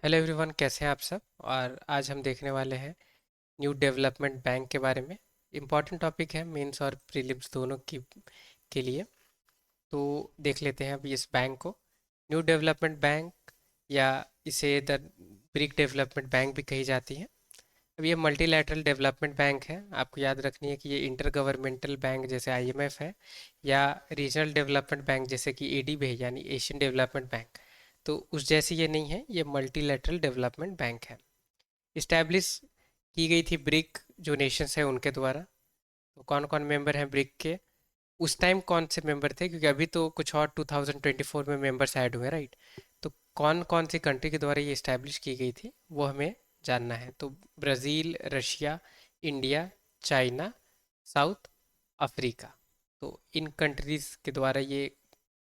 Hello everyone, कैसे हैं आप सब। और आज हम देखने वाले हैं न्यू डेवलपमेंट बैंक के बारे में। इम्पॉर्टेंट टॉपिक है मेंस और प्रीलिम्स दोनों की के लिए। तो देख लेते हैं अभी इस बैंक को। न्यू डेवलपमेंट बैंक या इसे द ब्रिक डेवलपमेंट बैंक भी कही जाती है। अब ये मल्टीलैटरल डेवलपमेंट बैंक है। आपको याद रखनी है कि ये इंटर गवर्नमेंटल बैंक जैसे आईएमएफ है, या रीजनल डेवलपमेंट बैंक जैसे कि एडीबी है यानी एशियन डेवलपमेंट बैंक। तो उस जैसी ये नहीं है, ये मल्टीलैटरल डेवलपमेंट बैंक है। इस्टेब्लिश की गई थी ब्रिक जो नेशंस है उनके द्वारा। तो कौन कौन मेंबर हैं ब्रिक के, उस टाइम कौन से मेंबर थे, क्योंकि अभी तो कुछ और 2024 में मेंबर्स ऐड हुए, राइट। तो कौन कौन सी कंट्री के द्वारा ये इस्टेब्लिश की गई थी वो हमें जानना है। तो Brazil, Russia, India, China, south Africa. तो इन कंट्रीज़ के द्वारा ये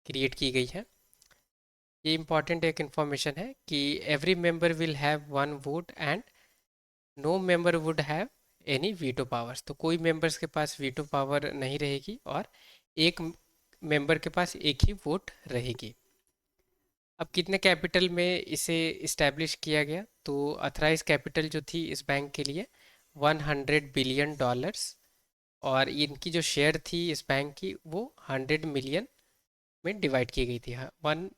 क्रिएट की गई है। ये इम्पॉर्टेंट एक इन्फॉर्मेशन है कि every member will have one vote and no member would have any veto powers. तो कोई मेंबर्स के पास वीटो पावर नहीं रहेगी और एक मेंबर के पास एक ही वोट रहेगी। अब कितने कैपिटल में इसे इस्टेब्लिश किया गया, तो अथराइज कैपिटल जो थी इस बैंक के लिए 100 बिलियन डॉलर्स। और इनकी जो शेयर थी इस बैंक की वो 100 मिलियन में डिवाइड की गई थी। हाँ, 1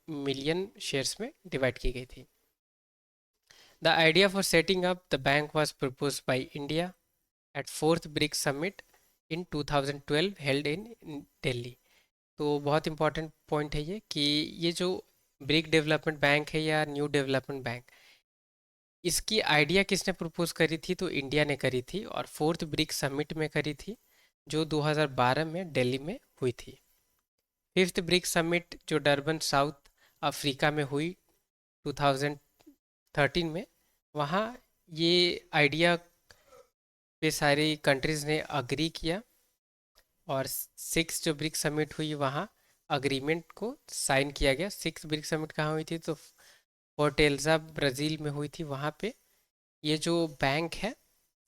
मिलियन शेयर्स में डिवाइड की गई थी। The idea for setting up the bank was proposed by India at fourth BRICS summit in 2012 held in Delhi। तो बहुत इंपॉर्टेंट पॉइंट है ये कि ये जो ब्रिक डेवलपमेंट बैंक है या न्यू डेवलपमेंट बैंक, इसकी आइडिया किसने प्रपोज करी थी, तो इंडिया ने करी थी और फोर्थ ब्रिक समिट में करी थी जो 2012 में दिल्ली में हुई थी। फिफ्थ ब्रिक समिट जो डरबन साउथ अफ्रीका में हुई 2013 में, वहाँ ये आइडिया पे सारी कंट्रीज़ ने अग्री किया। और सिक्स जो ब्रिक्स समिट हुई वहाँ अग्रीमेंट को साइन किया गया। सिक्स ब्रिक्स समिट कहाँ हुई थी, तो फोर्टेल्जा ब्राज़ील में हुई थी। वहाँ पे ये जो बैंक है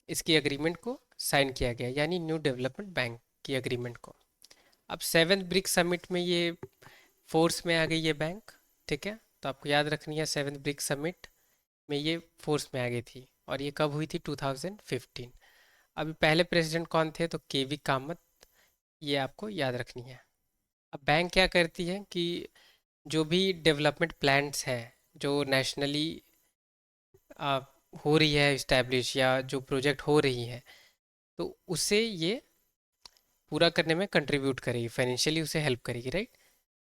इसकी एग्रीमेंट को साइन किया गया, यानी न्यू डेवलपमेंट बैंक की एग्रीमेंट को। अब सेवेंथ ब्रिक्स समिट में ये फोर्स में आ गई ये बैंक, ठीक है। तो आपको याद रखनी है सेवेंथ ब्रिक्स समिट में ये फोर्स में आ गई थी। और ये कब हुई थी, 2015। अभी पहले प्रेसिडेंट कौन थे, तो केवी कामत। ये आपको याद रखनी है। अब बैंक क्या करती है कि जो भी डेवलपमेंट प्लान्स है जो नेशनली हो रही है इस्टेब्लिश, या जो प्रोजेक्ट हो रही है, तो उसे ये पूरा करने में कंट्रीब्यूट करेगी, फाइनेंशियली उसे हेल्प करेगी, राइट।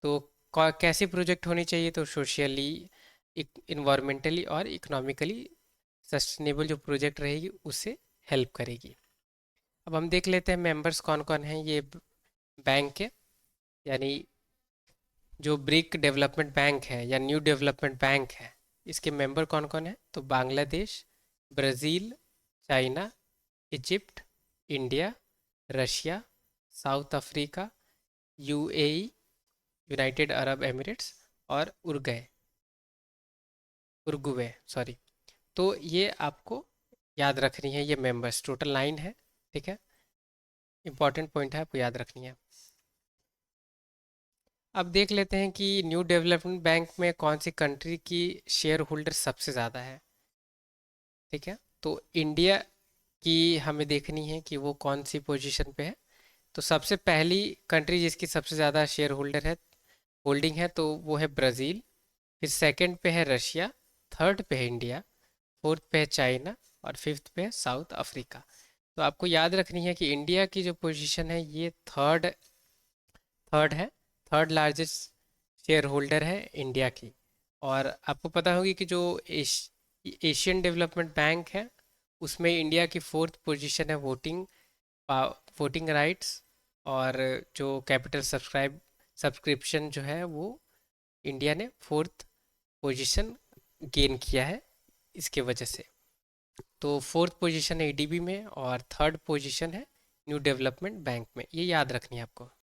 तो कैसी प्रोजेक्ट होनी चाहिए, तो सोशली, इन्वायरमेंटली और इकोनॉमिकली सस्टेनेबल जो प्रोजेक्ट रहेगी उसे हेल्प करेगी। अब हम देख लेते हैं मेंबर्स कौन कौन हैं ये बैंक के, यानी जो ब्रिक डेवलपमेंट बैंक है या न्यू डेवलपमेंट बैंक है, इसके मेंबर कौन कौन है। तो Bangladesh, Brazil, China, Egypt, India, Russia, south Africa, UAE, United Arab Emirates और उरुग्वे, सॉरी। तो ये आपको याद रखनी है, ये मेंबर्स टोटल 9 है, ठीक है। इंपॉर्टेंट पॉइंट है, आपको याद रखनी है। अब देख लेते हैं कि न्यू डेवलपमेंट बैंक में कौन सी कंट्री की शेयर होल्डर सबसे ज़्यादा है, ठीक है। तो इंडिया की हमें देखनी है कि वो कौन सी पोजीशन पे है। तो सबसे पहली कंट्री जिसकी सबसे ज़्यादा शेयर होल्डर है, होल्डिंग है, तो वो है ब्राज़ील। फिर सेकंड पे है रशिया, थर्ड पे है इंडिया, फोर्थ पे है चाइना और फिफ्थ पे है साउथ अफ्रीका। तो आपको याद रखनी है कि इंडिया की जो पोजीशन है ये थर्ड थर्ड है। थर्ड लार्जेस्ट शेयर होल्डर है इंडिया की। और आपको पता होगी कि जो एशियन डेवलपमेंट बैंक है उसमें इंडिया की फोर्थ पोजीशन है वोटिंग राइट्स। और जो कैपिटल सब्सक्रिप्शन जो है वो इंडिया ने फोर्थ पोजीशन गेन किया है इसके वजह से। तो फोर्थ पोजीशन है एडीबी में और थर्ड पोजीशन है न्यू डेवलपमेंट बैंक में, ये याद रखनी है आपको।